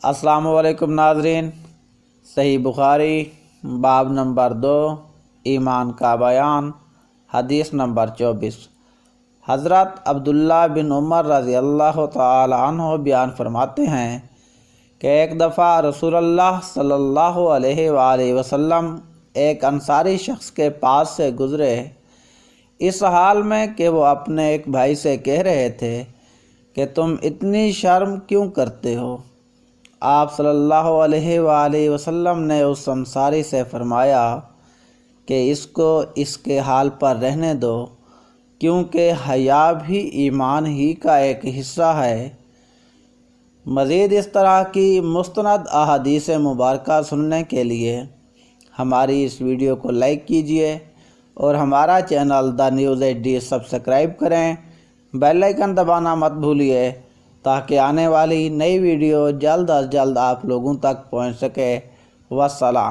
السلام علیکم ناظرین، صحیح بخاری باب نمبر 2 ایمان کا بیان، حدیث نمبر 24۔ حضرت عبداللہ بن عمر رضی اللہ تعالی عنہ بیان فرماتے ہیں کہ ایک دفعہ رسول اللہ صلی اللہ علیہ وآلہ وسلم ایک انصاری شخص کے پاس سے گزرے، اس حال میں کہ وہ اپنے ایک بھائی سے کہہ رہے تھے کہ تم اتنی شرم کیوں کرتے ہو؟ آپ صلی اللہ علیہ وآلہ وسلم نے اس انصاری سے فرمایا کہ اس کو اس کے حال پر رہنے دو، کیونکہ حیا بھی ایمان ہی کا ایک حصہ ہے۔ مزید اس طرح کی مستند احادیث مبارکہ سننے کے لیے ہماری اس ویڈیو کو لائک کیجیے اور ہمارا channel the news HD subscribe کریں، بیل آئیکن دبانا مت بھولیے تاکہ آنے والی نئی ویڈیو جلد از جلد آپ لوگوں تک پہنچ سکے۔ والسلام۔